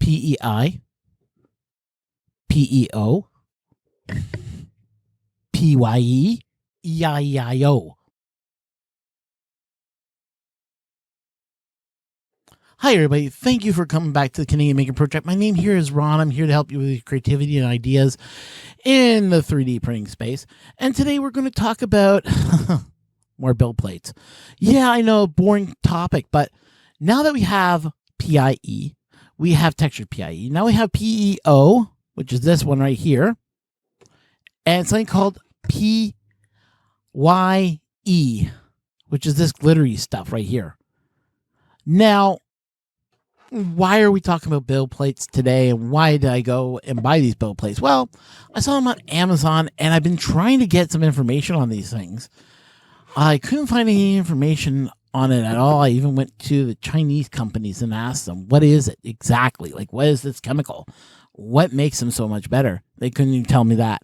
PEI, PEO, PYE, EIEIO. Hi, everybody. Thank you for coming back to the Canadian Maker Project. My name here is Ron. I'm here to help you with your creativity and ideas in the 3D printing space. And today we're going to talk about more build plates. Yeah, I know, boring topic, but now that we have PIE, we have textured PIE. Now we have PEO, which is this one right here, and something called PYE, which is this glittery stuff right here. Now, why are we talking about build plates today, and why did I go and buy these build plates? Well, I saw them on Amazon, and I've been trying to get some information on these things. I couldn't find any information on it at all. I even went to the Chinese companies and asked them, what is it exactly? Like, what is this chemical? What makes them so much better? They couldn't even tell me that.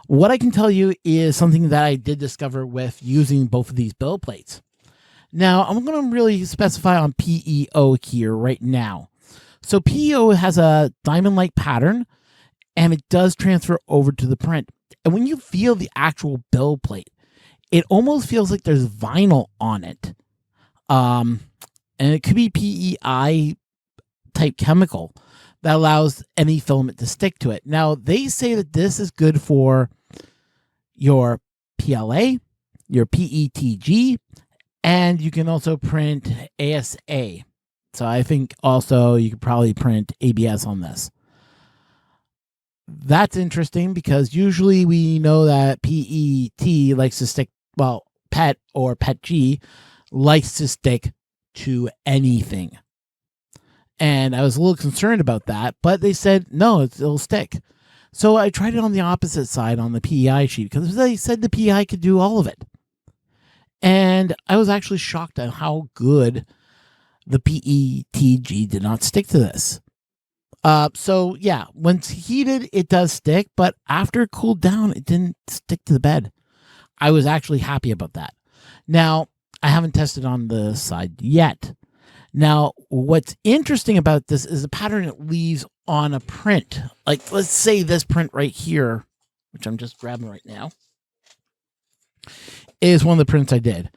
What I can tell you is something that I did discover with using both of these build plates. Now, I'm going to really specify on PEO here right now. So PEO has a diamond-like pattern, and it does transfer over to the print. And when you feel the actual build plate, it almost feels like there's vinyl on it. And it could be PEI type chemical that allows any filament to stick to it. Now, they say that this is good for your PLA, your PETG, and you can also print ASA. So I think also you could probably print ABS on this. That's interesting because usually we know that PET likes to stick, well, PET or PETG likes to stick to anything. And I was a little concerned about that, but they said, no, it'll stick. So I tried it on the opposite side on the PEI sheet because they said the PEI could do all of it. And I was actually shocked at how good the PETG did not stick to this. So yeah, when it's heated, it does stick, but after it cooled down, it didn't stick to the bed. I was actually happy about that. Now, I haven't tested on the side yet. Now, what's interesting about this is the pattern it leaves on a print. Like, let's say this print right here, which I'm just grabbing right now, is one of the prints I did.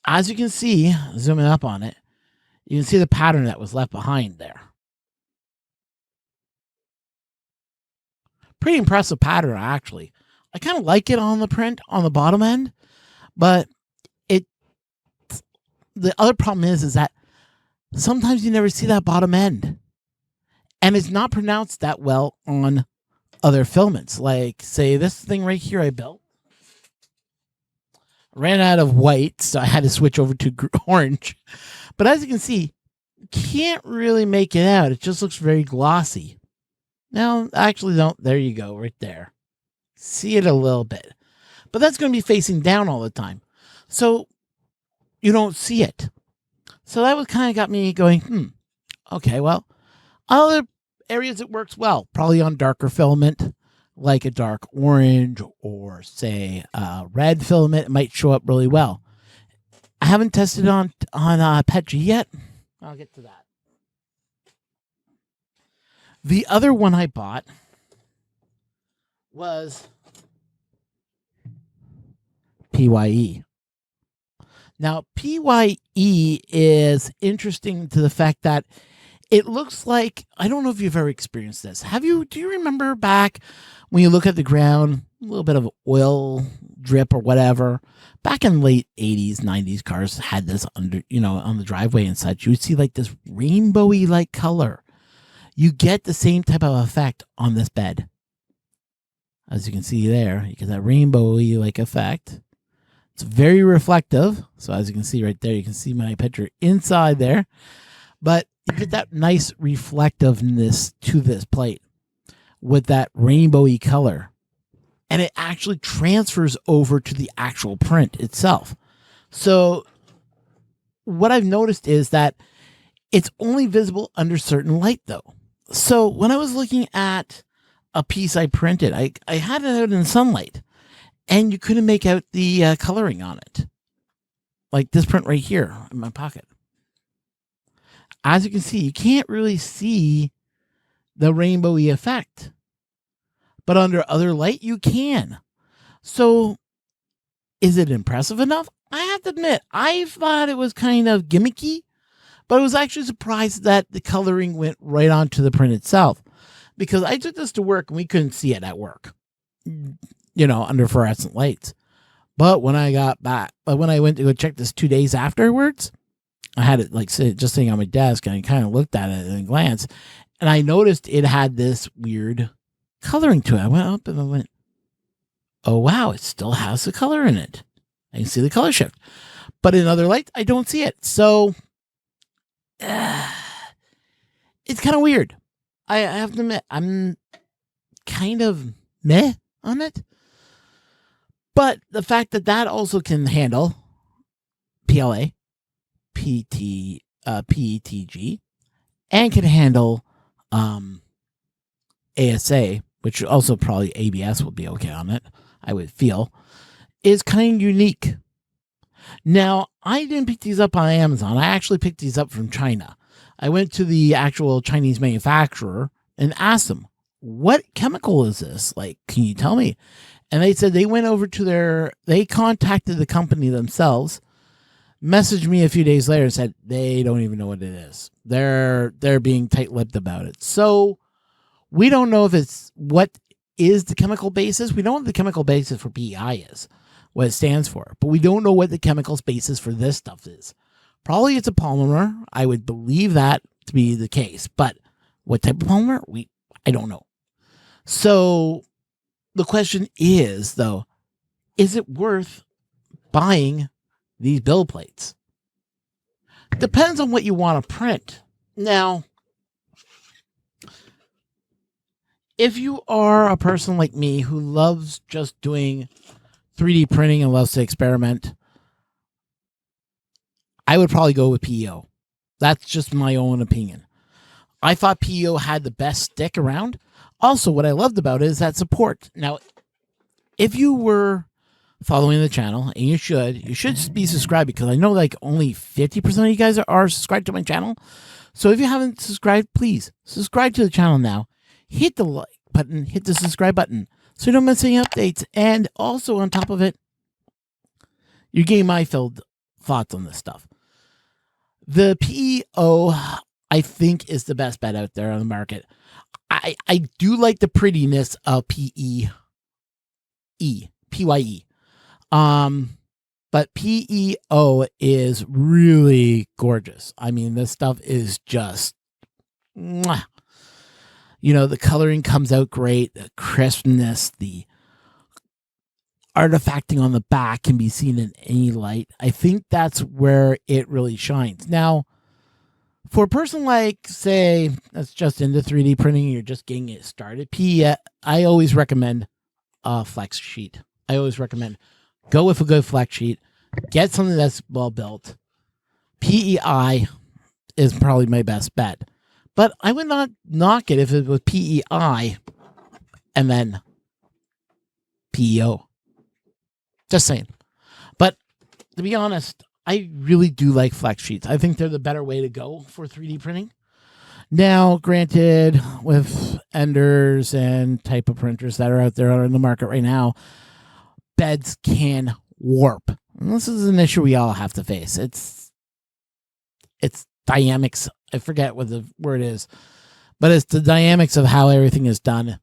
As you can see, zooming up on it, you can see the pattern that was left behind there. Pretty impressive pattern, actually. I kind of like it on the print on the bottom end, but the other problem is that sometimes you never see that bottom end, and it's not pronounced that well on other filaments. Like, say, this thing right here I built. Ran out of white, so I had to switch over to orange. But as you can see, can't really make it out. It just looks very glossy. Now, actually, don't. There you go, right there. See it a little bit. But that's going to be facing down all the time. So you don't see it. So that was kind of got me going, okay, well, other areas it works well. Probably on darker filament, like a dark orange or, say, a red filament. It might show up really well. I haven't tested on PETG yet. I'll get to that. The other one I bought was PYE. Now, PYE is interesting to the fact that it looks like, I don't know if you've ever experienced this. Do you remember back when you look at the ground, a little bit of oil drip or whatever? Back in late 80s, 90s, cars had this under, on the driveway and such. You would see like this rainbowy like color. You get the same type of effect on this bed. As you can see there, you get that rainbowy like effect. It's very reflective. So as you can see right there, you can see my picture inside there. But you get that nice reflectiveness to this plate with that rainbowy color. And it actually transfers over to the actual print itself. So what I've noticed is that it's only visible under certain light, though. So when I was looking at a piece I printed, I had it out in sunlight, and you couldn't make out the coloring on it. Like this print right here in my pocket. As you can see, you can't really see the rainbowy effect. But under other light, you can. So, is it impressive enough? I have to admit, I thought it was kind of gimmicky, but I was actually surprised that the coloring went right onto the print itself, because I took this to work and we couldn't see it at work, under fluorescent lights. But when I went to go check this 2 days afterwards, I had it just sitting on my desk, and I kind of looked at it at a glance, and I noticed it had this weird coloring to it. I went up and I went, oh wow, it still has the color in it. I can see the color shift. But in other lights, I don't see it. So it's kind of weird. I have to admit, I'm kind of meh on it. But the fact that also can handle PLA, PETG, and can handle ASA, which also probably ABS would be okay on it, I would feel, is kind of unique. Now, I didn't pick these up on Amazon. I actually picked these up from China. I went to the actual Chinese manufacturer and asked them, what chemical is this? Can you tell me? And they said they went over to they contacted the company themselves, messaged me a few days later and said they don't even know what it is. They're being tight-lipped about it. So we don't know what is the chemical basis. We know what the chemical basis for PEI is, what it stands for, but we don't know what the chemical basis for this stuff is. Probably it's a polymer. I would believe that to be the case, but what type of polymer? I don't know. So the question is, though, is it worth buying these build plates? Depends on what you want to print. Now, if you are a person like me who loves just doing 3D printing and loves to experiment, I would probably go with PEO. That's just my own opinion. I thought PEO had the best stick around. Also, what I loved about it is that support. Now, if you were following the channel, and you should be subscribed, because I know only 50% of you guys are subscribed to my channel. So if you haven't subscribed, please subscribe to the channel now. Hit the like button, hit the subscribe button, so you don't miss any updates. And also on top of it, you're getting my filled thoughts on this stuff. The PEO, I think, is the best bet out there on the market. I do like the prettiness of PYE. But PEO is really gorgeous. I mean, this stuff is just, mwah. The coloring comes out great, the crispness, the artifacting on the back can be seen in any light. I think that's where it really shines. Now, for a person say, that's just into 3D printing, you're just getting it started, I always recommend a flex sheet. I always recommend go with a good flex sheet. Get something that's well built. PEI is probably my best bet. But I would not knock it if it was PEI and then PEO. Just saying. But to be honest, I really do like flex sheets. I think they're the better way to go for 3D printing. Now, granted, with Enders and type of printers that are out there in the market right now, beds can warp. And this is an issue we all have to face. It's dynamics. I forget what the word is, but it's the dynamics of how everything is done.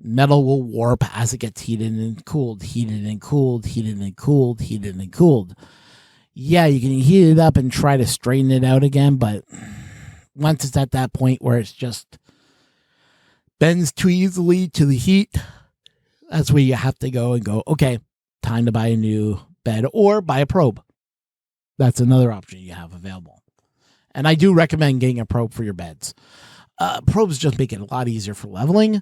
Metal will warp as it gets heated and cooled, heated and cooled, heated and cooled, heated and cooled. Yeah, you can heat it up and try to straighten it out again, but once it's at that point where it's just bends too easily to the heat, that's where you have to go, okay, time to buy a new bed or buy a probe. That's another option you have available. And I do recommend getting a probe for your beds. Probes just make it a lot easier for leveling,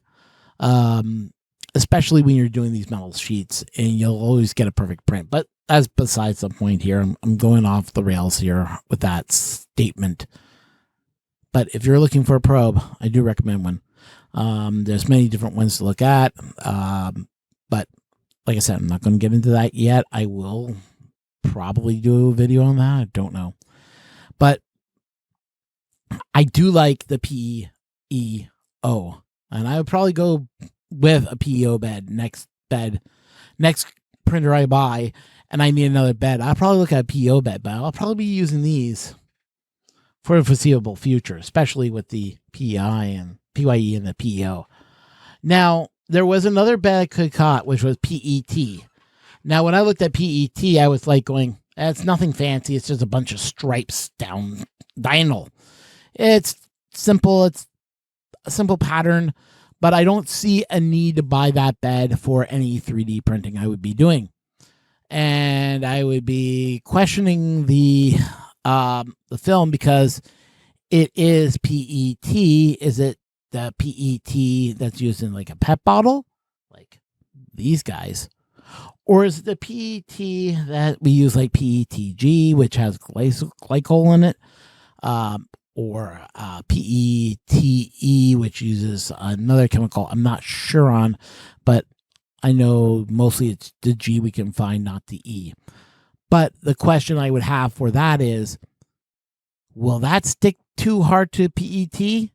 especially when you're doing these metal sheets, and you'll always get a perfect print. But that's besides the point here. I'm going off the rails here with that statement. But if you're looking for a probe, I do recommend one. There's many different ones to look at. But like I said, I'm not going to get into that yet. I will probably do a video on that. I don't know. But I do like the PEI PEO. And I would probably go with a PEO bed, next printer I buy, and I need another bed. I'll probably look at a PEO bed, but I'll probably be using these for the foreseeable future, especially with the PEI and PYE and the PEO. Now, there was another bed I could caught, which was PET. Now, when I looked at PET, I was like going, it's nothing fancy. It's just a bunch of stripes down diagonal. It's simple. It's a simple pattern, but I don't see a need to buy that bed for any 3D printing I would be doing. And I would be questioning the film because it is PET. Is it the PET that's used in like a pet bottle, like these guys? Or is it the PET that we use like PETG, which has glycol in it? Or PETE, which uses another chemical I'm not sure on, but I know mostly it's the G we can find, not the E. But the question I would have for that is, will that stick too hard to PET?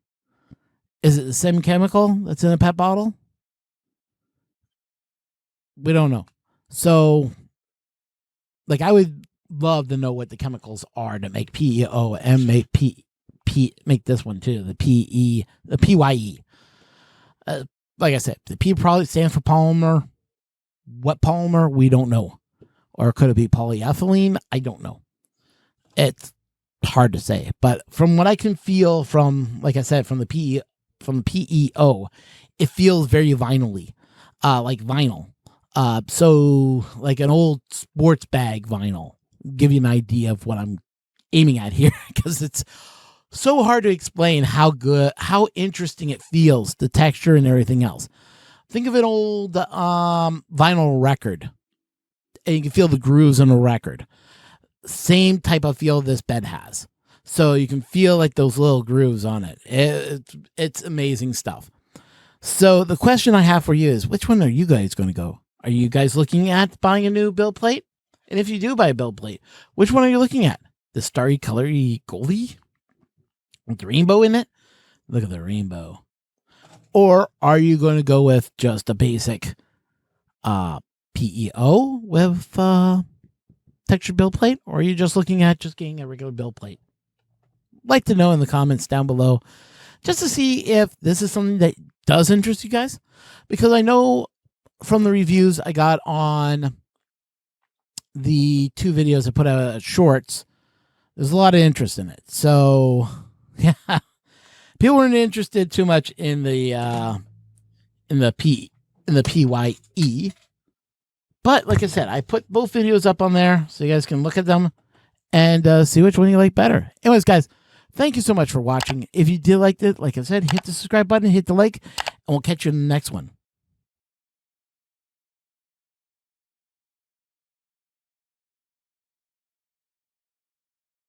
Is it the same chemical that's in a pet bottle? We don't know. So, like, I would love to know what the chemicals are to make PEO and make this one too, the PYE. Like I said, the P probably stands for polymer. What polymer? We don't know. Or could it be polyethylene? I don't know. It's hard to say. But from what I can feel from, like I said, from the PEO, it feels very vinyl-y, like vinyl. So like an old sports bag vinyl. Give you an idea of what I'm aiming at here, because it's so hard to explain how interesting it feels, the texture and everything else. Think of an old vinyl record, and you can feel the grooves on a record. Same type of feel this bed has. So you can feel like those little grooves on it. It's amazing stuff. So the question I have for you is, which one are you guys going to go? Are you guys looking at buying a new build plate? And if you do buy a build plate, which one are you looking at? The starry, colory, goldy? With the rainbow in it? Look at the rainbow. Or are you going to go with just a basic PEO with textured build plate? Or are you just looking at just getting a regular build plate? Like to know in the comments down below, just to see if this is something that does interest you guys. Because I know from the reviews I got on the 2 videos I put out shorts, there's a lot of interest in it. So yeah, people weren't interested too much in the PYE, but like I said, I put both videos up on there so you guys can look at them and see which one you like better. Anyways, guys, thank you so much for watching. If you did like it, like I said, hit the subscribe button, hit the like, and we'll catch you in the next one.